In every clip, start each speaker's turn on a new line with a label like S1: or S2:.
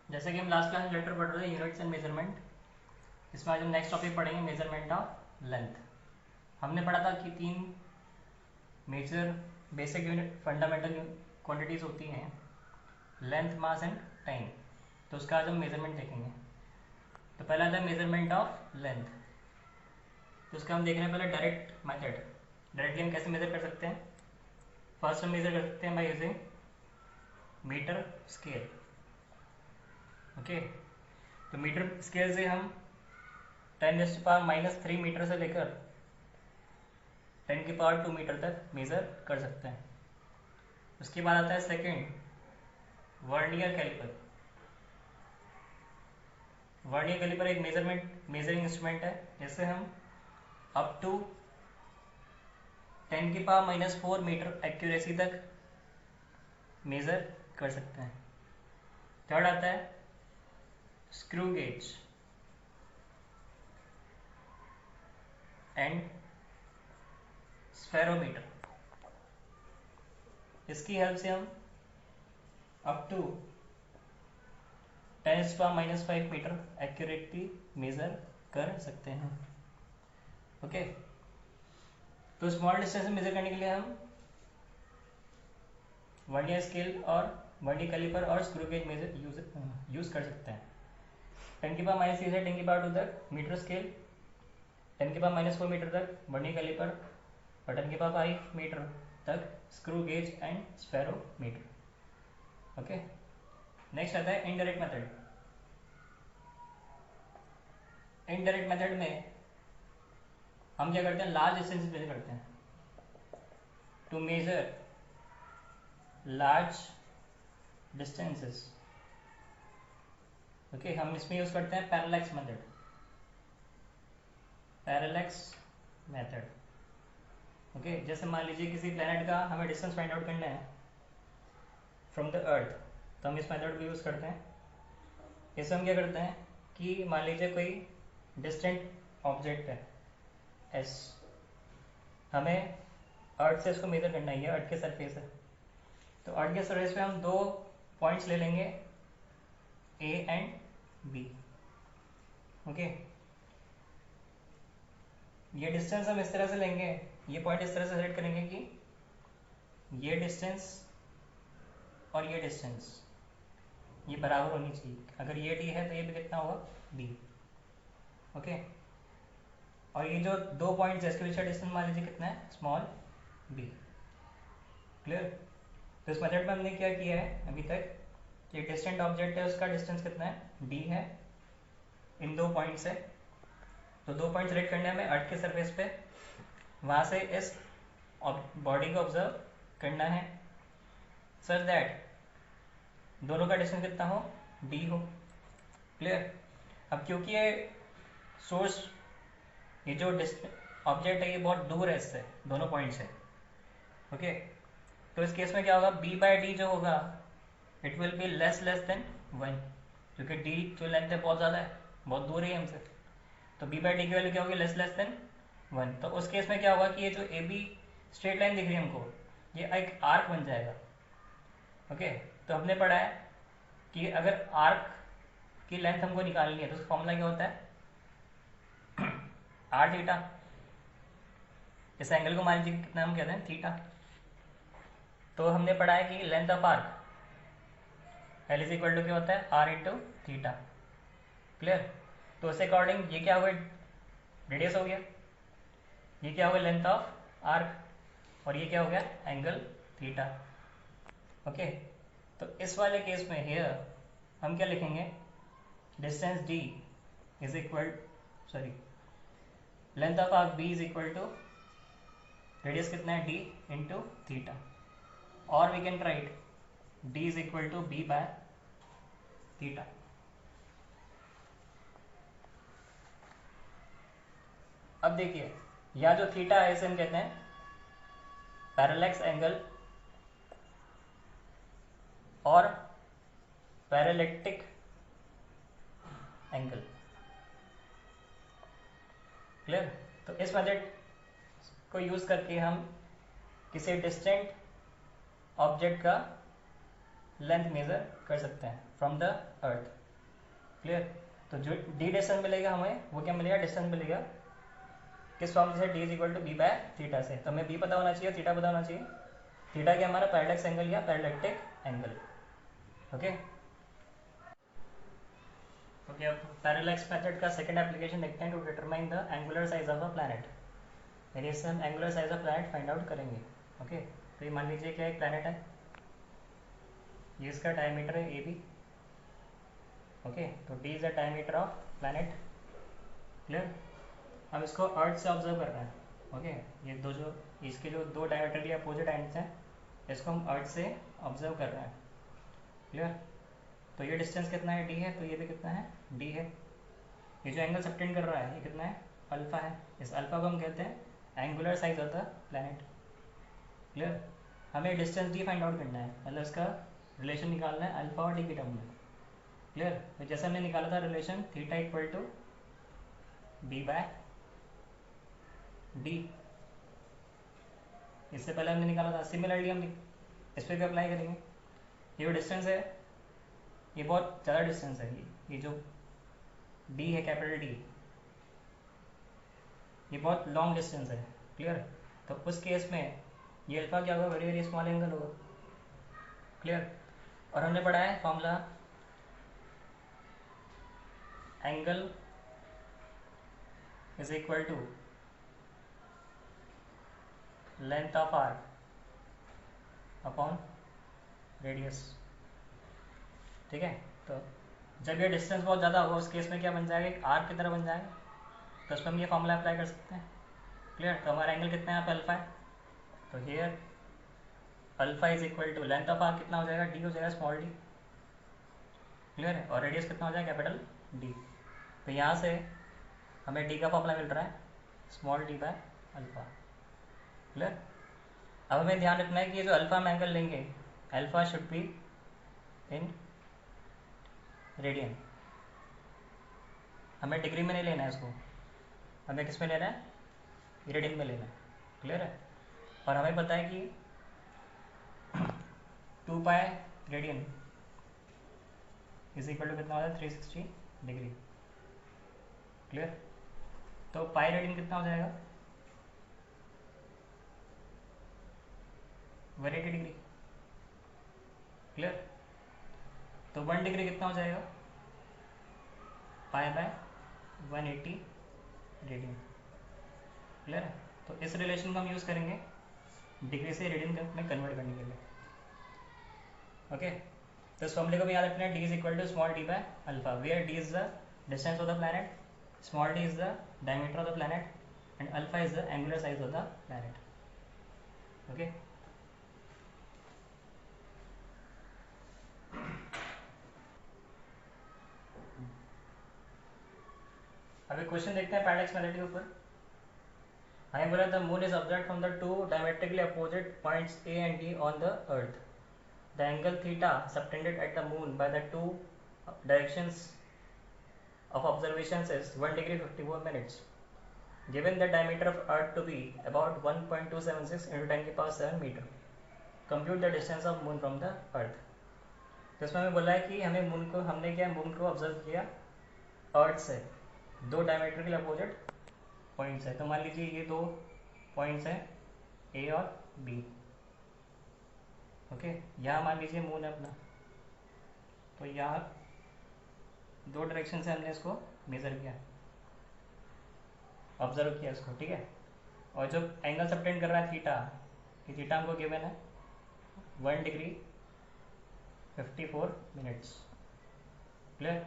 S1: जैसे कि हम लास्ट क्लास में लेटर पढ़ रहे थे यूनिट्स एंड मेजरमेंट, इसमें आज हम नेक्स्ट टॉपिक पढ़ेंगे मेजरमेंट ऑफ लेंथ। हमने पढ़ा था कि तीन major basic unit fundamental quantities होती हैं, लेंथ, मास एंड टाइम। तो उसका आज हम मेजरमेंट देखेंगे। तो पहला था मेजरमेंट ऑफ लेंथ। तो उसका हम देख रहे हैं पहले डायरेक्ट मेथड। डायरेक्टली हम कैसे मेजर कर सकते हैं? फर्स्ट हम मेजर कर सकते हैं by using metre scale. Okay, तो मीटर स्केल से हम 10⁻³ मीटर से लेकर 10⁻² मीटर तक मेज़र कर सकते हैं। उसके बाद आता है second, vernier caliper. Vernier caliper एक मेजरिंग इंस्ट्रूमेंट है जिससे हम अप टू 10⁻⁻⁴ मीटर एक्यूरेसी तक मेज़र कर सकते हैं। थर्ड आता है स्क्रू गेज एंड स्फेरोमीटर। इसकी हेल्प से हम up to 10⁻⁵ metre accurately measure कर सकते हैं। ओके, तो स्मॉल डिस्टेंस मेजर करने के लिए हम वर्नियर स्केल और वर्नियर कैलिपर और स्क्रू गेज मेजर यूज कर सकते हैं। 10⁻³ से 10⁻² तक मीटर स्केल, 10⁻⁴ मीटर तक वर्नियर कैलिपर और 10⁻⁵ मीटर तक screw gauge and spherometer. Okay, next आता है इनडायरेक्ट मेथड। इनडायरेक्ट मेथड में हम क्या करते हैं, लार्ज डिस्टेंस मेजर करते हैं। To measure large distances, okay, हम इसमें यूज करते हैं parallax method. Parallax method, okay, जैसे मान लीजिए किसी प्लेनेट का हमें डिस्टेंस फाइंड आउट करना है फ्रॉम द अर्थ, तो हम इस मेथड को यूज करते हैं। इसमें हम क्या करते हैं कि मान लीजिए कोई डिस्टेंट ऑब्जेक्ट है एस, हमें अर्थ से इसको मेजर करना है, ये अर्थ के सरफेस है। तो अर्थ के सरफेस पे हम दो पॉइंट्स ले लेंगे, ए एंड बी। ओके, ये डिस्टेंस हम इस तरह से लेंगे, ये पॉइंट इस तरह से सेलेक्ट करेंगे कि ये डिस्टेंस और ये डिस्टेंस ये बराबर होनी चाहिए। अगर ये डी है तो ये भी कितना होगा, डी। ओके, और ये जो दो पॉइंट्स है इसके बीच का डिस्टेंस मान लीजिए कितना है, स्मॉल बी। क्लियर? तो इस मेथड में हमने क्या किया है अभी तक, कि डिस्टेंट ऑब्जेक्ट है उसका डिस्टेंस कितना है, डी है, इन दो पॉइंट से। तो दो पॉइंट सेलेक्ट करने हमें अर्थ के सरफेस पे, वहां से इस बॉडी को ऑब्जर्व करना है सच दैट दोनों का डिस्टेंस कितना हो, डी हो। क्लियर? अब क्योंकि ये सोर्स, ये जो ऑब्जेक्ट है ये बहुत दूर है इससे, दोनों पॉइंट से। ओके, तो इस केस में क्या होगा, b बाय डी जो होगा it will be less than 1, क्योंकि d जो लेंथ है बहुत ज़्यादा है, बहुत दूर है हमसे। तो b बाय डी की वैल्यू क्या होगी, लेस देन 1। तो उस केस में क्या होगा कि ये जो ए बी स्ट्रेट लाइन दिख रही है हमको, ये एक आर्क बन जाएगा। ओके, तो हमने पढ़ा है कि अगर आर्क की लेंथ हमको निकालनी है तो उसका फॉर्मूला क्या होता है, आर थीटा। इस एंगल को मान लीजिए कितना हम कहते हैं, थीटा। तो हमने पढ़ा है कि length of arc L is equal to क्या होता है, आर इंटू थीटा। क्लियर? तो उसके अकॉर्डिंग ये क्या होगा, रेडियस हो गया, ये क्या होगा, लेंथ ऑफ आर्क, और ये क्या हो गया, एंगल थीटा। ओके, तो इस वाले केस में हियर हम क्या लिखेंगे, distance D is equal, sorry, length of arc B is equal to radius कितना है, डी इंटू थीटा, और we can write d is equal to B by theta. अब देखिए, यह जो थीटा है इसे हम कहते हैं पैरेलैक्स एंगल और पैरेलैक्टिक एंगल। क्लियर? तो इस मेथड को यूज करके हम किसी डिस्टेंट ऑब्जेक्ट का लेंथ मेजर कर सकते हैं फ्रॉम द अर्थ। क्लियर। तो जो डी डिस्टेंस मिलेगा हमें वो क्या मिलेगा, डिस्टेंस मिलेगा किस फॉर्म से, D is equal to B by theta से। तो हमें बी पता होना चाहिए, थीटा पता होना चाहिए। थीटा क्या हमारा पैरेलैक्स एंगल या पैरेलैक्टिक एंगल। Okay okay. अब पैरेलैक्स मेथड का सेकंड एप्लीकेशन देखते हैं, to determine the angular size of a planet. यानी इससे हम angular size of planet find out करेंगे। ओके तो ये मान लीजिए क्या एक प्लैनेट है, ये इसका डायमीटर है ए बी। ओके तो D is the diameter of planet. Clear. हम इसको अर्थ से ऑब्जर्व कर रहे हैं। ओके ये दो जो इसके जो दो डायमीटरली अपोजिट एंड्स हैं इसको हम अर्थ से ऑब्जर्व कर रहे हैं। क्लियर। तो ये डिस्टेंस कितना है, डी है, तो ये भी कितना है, डी है। ये जो एंगल सबटेंड कर रहा है ये कितना है, अल्फा है। इस अल्फा को हम कहते हैं angular size of the planet. Clear. हमें डिस्टेंस डी फाइंड आउट करना है, मतलब इसका रिलेशन निकालना है अल्फा और डी की टर्म में। क्लियर। तो जैसे हमने निकाला था relation theta equal to B by D, इससे पहले हमने निकाला था। सिमिलरली हम इस पर भी अप्लाई करेंगे। ये जो डिस्टेंस है ये बहुत ज़्यादा डिस्टेंस है, ये जो डी है कैपिटल डी, ये बहुत लॉन्ग डिस्टेंस है। क्लियर। तो उस केस में ये अल्फा क्या होगा, वेरी वेरी स्मॉल एंगल होगा। क्लियर। और हमने पढ़ा है formula, angle is equal to length of arc upon radius. ठीक है। तो जब ये डिस्टेंस बहुत ज़्यादा होगा उस केस में क्या बन जाएगा, एक आर्क की तरह बन जाएगा। तो उस पर हम ये फॉर्मूला अप्लाई कर सकते हैं। क्लियर। तो हमारा एंगल कितना है यहाँ पे, अल्फा है। तो here alpha is equal to length of arc कितना हो जाएगा, डी हो जाएगा, स्मॉल डी। क्लियर है। और रेडियस कितना हो जाएगा, कैपिटल डी। तो यहाँ से हमें डी का फॉर्मूला मिल रहा है small D by alpha. Clear. अब हमें ध्यान रखना है कि ये जो अल्फा हम एंगल लेंगे, alpha should be in radian. हमें डिग्री में नहीं लेना है इसको, हमें किस में लेना है, रेडियन में लेना है। क्लियर है। और हमें पता है कि 2 pi radian is equal to कितना हो जाए, 360 डिग्री। क्लियर। तो पाई रेडियन कितना हो जाएगा, 180 डिग्री। क्लियर। तो 1 डिग्री कितना हो जाएगा, पाई बाय 180 रेडियन। क्लियर है। तो इस रिलेशन को हम यूज़ करेंगे डिग्री से रेडियन में कन्वर्ट करने के लिए। ओके तो इस फॉर्मूले को भी याद रखना है, D is equal to small D by alpha, where D is the distance of the planet, small D is the diameter of the planet and alpha is the angular size of the planet. Okay अभी question देखते हैं parallax method के ऊपर। हमें बोला the moon is observed from the two diametrically opposite points A and D on the earth. The angle theta subtended at the moon by the two directions of observations is 1 degree 54 minutes. Given the diameter of Earth to be about 1.276 into 10 की power 7 meter. Compute the distance of moon from the Earth. तो इसमें हमें बोला है कि हमें moon को, हमने क्या मून को ऑब्जर्व किया अर्थ से, दो डायमेट्रिकल अपोजिट पॉइंट्स है। तो मान लीजिए ये दो पॉइंट्स हैं ए और बी। ओके यहाँ मान लीजिए मून है अपना, तो यहाँ दो डायरेक्शन से हमने इसको मेज़र किया, ऑब्जर्व किया इसको। ठीक है। और जो एंगल सबटेंड कर रहा है थीटा, कि थीटा हमको गिवन है 1 डिग्री 54 मिनट्स। क्लियर।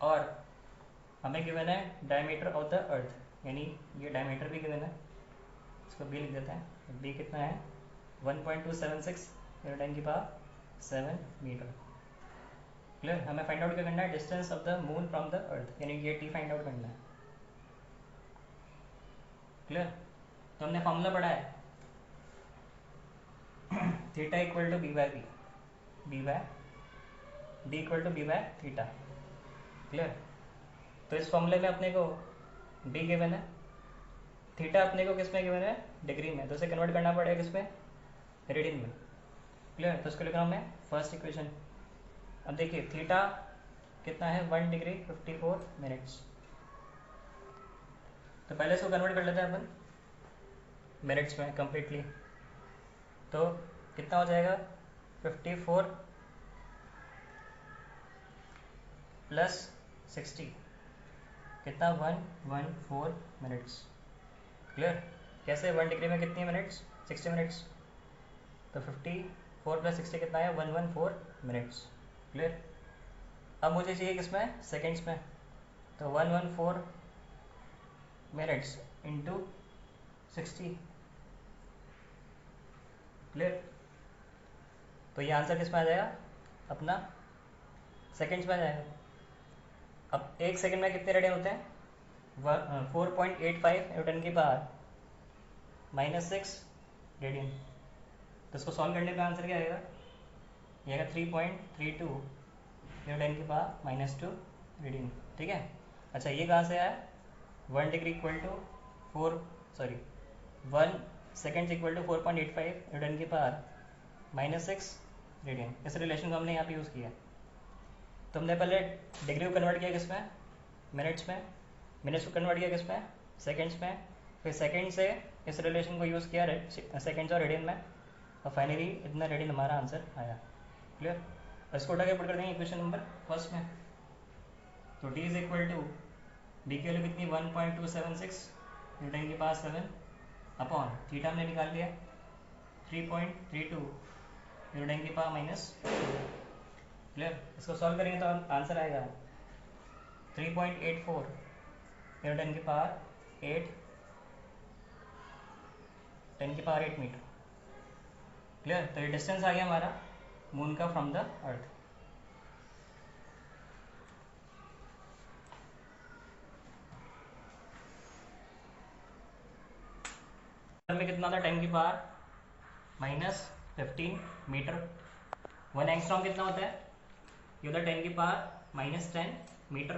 S1: और हमें गिवन है डायमीटर ऑफ द अर्थ, यानी ये डायमीटर भी गिवन है, इसको बी लिख देते हैं। बी कितना है 1.276 × 10 की पावर 7 मीटर। क्लियर। हमें फाइंड आउट क्या करना है, distance of the moon from the earth, यानी ये टी फाइंड आउट करना है। क्लियर। तो हमने फॉर्मूला पढ़ा है theta equal to B by B, B by D equal to B by theta. Clear. तो इस फॉर्मूले में अपने को डी गिवन है, थीटा अपने को किस में गिवन है, डिग्री में, तो इसे कन्वर्ट करना पड़ेगा किस में, रेडियन में। क्लियर। तो इसको लिखा हमने फर्स्ट इक्वेशन। अब देखिए थीटा कितना है 1 डिग्री 54 मिनट्स। तो पहले इसको कन्वर्ट कर लेते हैं अपन मिनट्स में कम्प्लीटली। तो कितना हो जाएगा 54 प्लस 60 कितना 114 मिनट्स। क्लियर? कैसे 1 डिग्री में कितनी मिनट्स 60 मिनट्स, तो 54 प्लस 60 कितना है 114 मिनट्स। क्लियर? अब मुझे चाहिए किसमें सेकेंड्स में, तो 114 मिनट्स इंटू 60। क्लियर? तो ये आंसर किस में आ जाएगा अपना सेकेंड्स में आ जाएगा। अब एक सेकेंड में कितने रेडियन होते हैं 4.85 न्यूटन की पावर -6 रेडियन। तो इसको सॉल्व करने का आंसर क्या आएगा, ये आएगा 3.32 न्यूटन की पावर -2 रेडियन। ठीक है। अच्छा ये कहाँ से आया 1 degree equal to 1 second equal to 4.85 newton की पावर -6 रेडियन। इस रिलेशन को हमने यहाँ पे यूज़ किया। तो हमने पहले डिग्री को कन्वर्ट किया किसमें मिनट्स में, मिनट्स को कन्वर्ट किया किसमें सेकेंड्स में, फिर सेकेंड से इस रिलेशन को यूज़ किया सेकेंड्स और रेडियन में, और फाइनली इतना रेडियन हमारा आंसर आया। क्लियर? इसको उठा के पुट कर देंगे इक्वेशन नंबर फर्स्ट में। तो D is equal to D की वैल्यू कितनी 1.276 न्यूटन की पावर 7 अपॉन थीटा हमने निकाल लिया 3.32 न्यूटन की पावर -2। क्लियर? इसको सॉल्व करेंगे तो आंसर आएगा 3.84 न्यूटन की पावर 8 10 की पावर 8 मीटर। क्लियर? तो ये डिस्टेंस आ गया हमारा मून का फ्रॉम द अर्थ। में कितना था 10 की पावर -15 मीटर। 1 एंगस्ट्रॉम कितना होता है, ये होता है 10 की पावर -10 मीटर।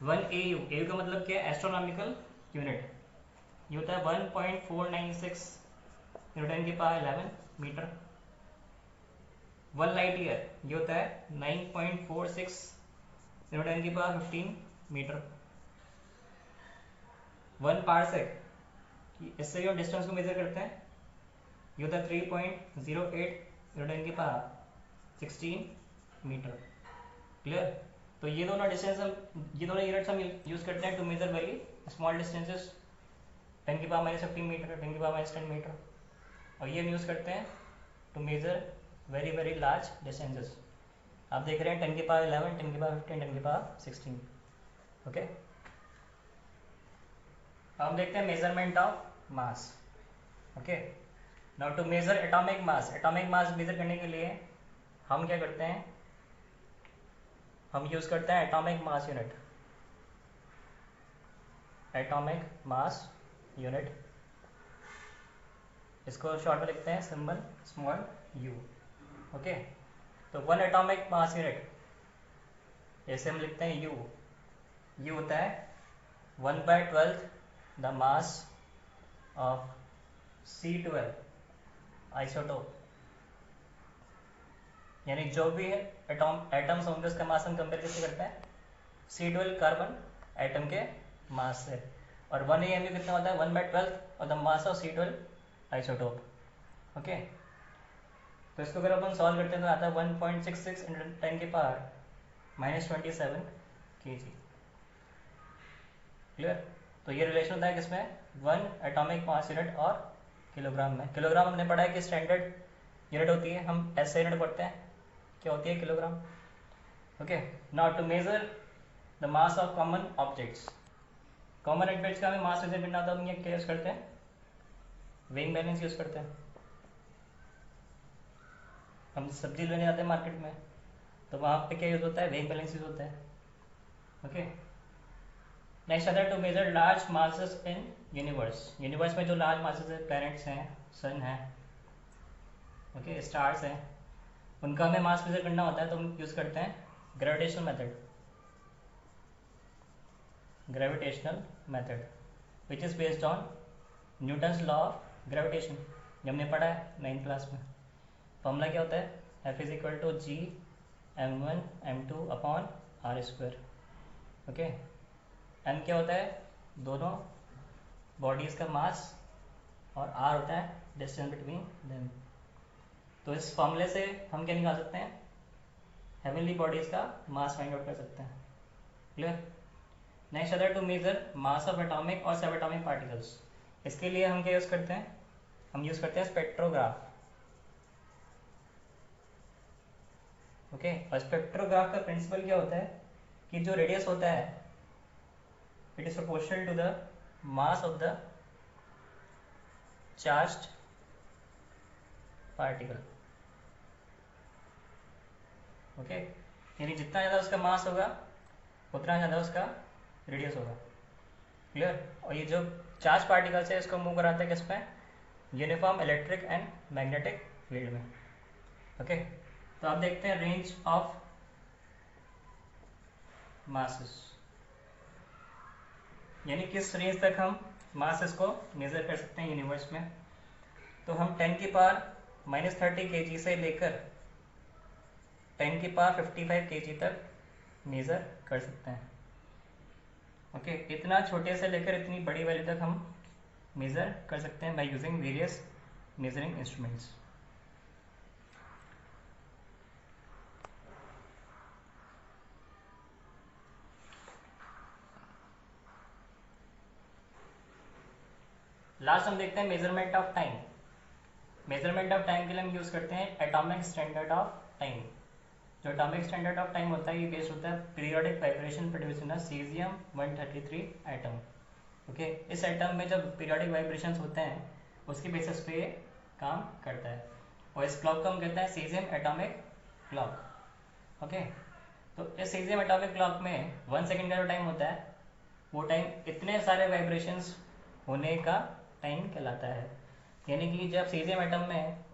S1: वन AU का मतलब क्या है एस्ट्रोनॉमिकल यूनिट, ये होता है 1.496 न्यूटन की पावर 11 मीटर। 1 लाइट ईयर ये होता है 9.46 न्यूटन की पावर 15 मीटर। 1 पारसेक इससे जो डिस्टेंस को मेजर करते हैं ये होता है 3.08 न्यूटन की पावर 16 मीटर। क्लियर? तो ये दोनों डिस्टेंस ये दोनों यूनिट्स हम यूज करते हैं to measure very small distances 10 की पावर -15 मीटर 10 की पावर -10 मीटर, और ये हम यूज करते हैं to measure very very large distances. आप देख रहे हैं 10 की पावर 11 10 की पावर 15 10 की पावर 16। ओके, हम देखते हैं measurement of mass. Okay, now to measure atomic mass measure करने के लिए हम क्या करते हैं, हम यूज करते हैं atomic mass unit. Atomic mass unit, इसको शॉर्ट में लिखते हैं सिंबल स्मॉल यू। ओके, तो 1 एटॉमिक मास यूनिट जैसे हम लिखते हैं यू होता है 1/12 the mass of C12 isotope, यानी जो भी एटम्स होंगे उसका मास हम कंपेयर कैसे करते हैं C12 कार्बन एटम के मास से, और 1 AMU कितना होता है 1/12 और the mass of C12 isotope. Okay, तो इसको अगर अपन सॉल्व करते हैं तो आता है 1.66 × 10 की पावर -27 kg। क्लियर? तो ये रिलेशन होता है किसमें 1 एटॉमिक मास यूनिट और किलोग्राम में। किलोग्राम हमने पढ़ा है कि स्टैंडर्ड यूनिट होती है, हम ऐसे यूनिट पढ़ते हैं, क्या होती है kilogram. Okay, now to measure the mass of common objects, common objects का हमें मास मेजर करना होता है, हम ये क्या यूज करते हैं वेइंग बैलेंस यूज करते हैं। हम सब्जी लेने जाते हैं मार्केट में तो वहाँ पे क्या यूज होता है वेइंग बैलेंस यूज होता है। ओके, नेक्स्ट आता है to measure large masses in universe में जो लार्ज मासेस है प्लैनेट्स हैं, सन है, ओके, स्टार्स हैं, उनका हमें मास मेजर करना होता है तो हम यूज करते हैं gravitational method which is based on Newton's law of gravitation, जो हमने पढ़ा है 9th क्लास में। फॉर्मूला क्या होता है, F is equal to G m1 m2 upon R square. Okay, m क्या होता है, दोनों बॉडीज़ का मास, और r होता है डिस्टेंस बिटवीन देम। तो इस फॉर्मूले से हम क्या निकाल सकते हैं, हेवनली बॉडीज़ का मास फाइंड आउट कर सकते हैं। Clear. Next other to measure mass of atomic और सब एटॉमिक पार्टिकल्स। इसके लिए हम क्या यूज़ करते हैं, हम यूज़ करते हैं स्पेक्ट्रोग्राफ। ओके, और स्पेक्ट्रोग्राफ का प्रिंसिपल क्या होता है कि जो रेडियस होता है it is proportional to the mass of the charged particle. Okay, यानी जितना ज़्यादा उसका मास होगा उतना ज़्यादा उसका रेडियस होगा। क्लियर। और ये जो चार्ज पार्टिकल्स है इसको मूव कराते हैं किस में, uniform electric and magnetic field में। ओके, तो आप देखते हैं रेंज ऑफ मासेस, यानी किस रेंज तक हम मासेस को मेजर कर सकते हैं यूनिवर्स में। तो हम 10 की पावर -30 kg से लेकर 10 की पावर 55 kg तक मेज़र कर सकते हैं। ओके, इतना छोटे से लेकर इतनी बड़ी वैल्यू तक हम मेज़र कर सकते हैं by using various measuring instruments. Last हम देखते हैं measurement of time. Measurement of time के लिए हम यूज़ करते हैं एटॉमिक स्टैंडर्ड ऑफ टाइम। जो एटॉमिक स्टैंडर्ड ऑफ टाइम होता है ये बेस्ड होता है periodic vibration produce in caesium 133 atom. Okay, इस एटम में जब पीरियोडिक वाइब्रेशंस होते हैं उसके बेसिस पे काम करता है, और इस क्लॉक को हम कहते हैं सीजियम एटॉमिक क्लॉक। ओके, तो इस सीजियम एटॉमिक क्लॉक में 1 सेकेंड का जो टाइम होता है वो टाइम इतने सारे वाइब्रेशंस होने का टाइम कहलाता है। यानी कि जब सीजियम एटम में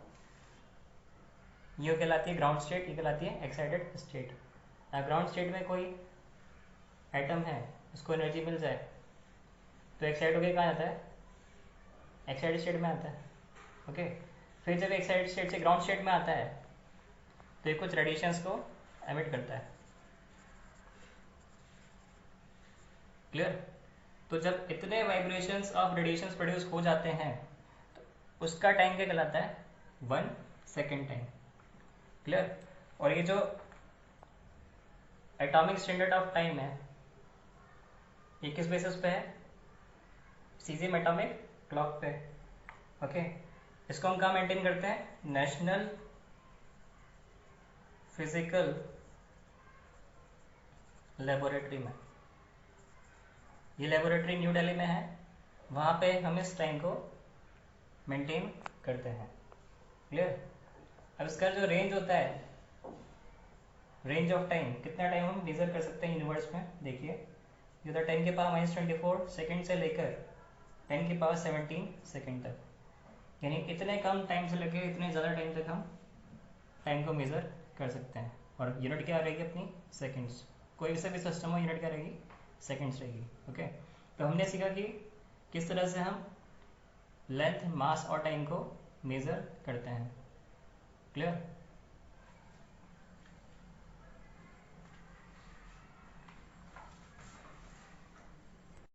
S1: ये कहलाती है ग्राउंड स्टेट, ये कहलाती है एक्साइटेड स्टेट। ग्राउंड स्टेट में कोई एटम है उसको एनर्जी मिल जाए तो एक्साइट होकर कहाँ जाता है, एक्साइटेड स्टेट में आता है। ओके, फिर जब एक्साइटेड स्टेट से ग्राउंड स्टेट में आता है तो ये कुछ रेडिएशंस को एमिट करता है। क्लियर। तो जब इतने वाइब्रेशंस ऑफ रेडिएशंस प्रोड्यूस हो जाते हैं तो उसका टाइम क्या कहलाता है, 1 सेकेंड टाइम। क्लियर। और ये जो एटॉमिक स्टैंडर्ड ऑफ टाइम है ये किस बेसिस पे है, सीजियम एटॉमिक क्लॉक पे। ओके, इसको हम कहाँ मेंटेन करते हैं, नेशनल फिजिकल लेबोरेटरी में। ये लेबोरेटरी न्यू दिल्ली में है, वहाँ पे हम इस टाइम को मेंटेन करते हैं। क्लियर। अब इसका जो रेंज होता है, रेंज ऑफ टाइम, कितना टाइम हम मेजर कर सकते हैं यूनिवर्स में, देखिए ये होता है 10 के पावर -24 सेकेंड से लेकर 10 की पावर 17 सेकेंड तक। यानी इतने कम टाइम से लेकर इतने ज़्यादा टाइम तक हम टाइम को मेज़र कर सकते हैं। और यूनिट क्या रहेगी अपनी, सेकेंड्स। कोई से भी सिस्टम हो यूनिट क्या रहेगी, सेकेंड्स रहेगी। ओके, तो हमने सीखा कि किस तरह से हम लेंथ, मास और टाइम को मेज़र करते हैं। क्लियर।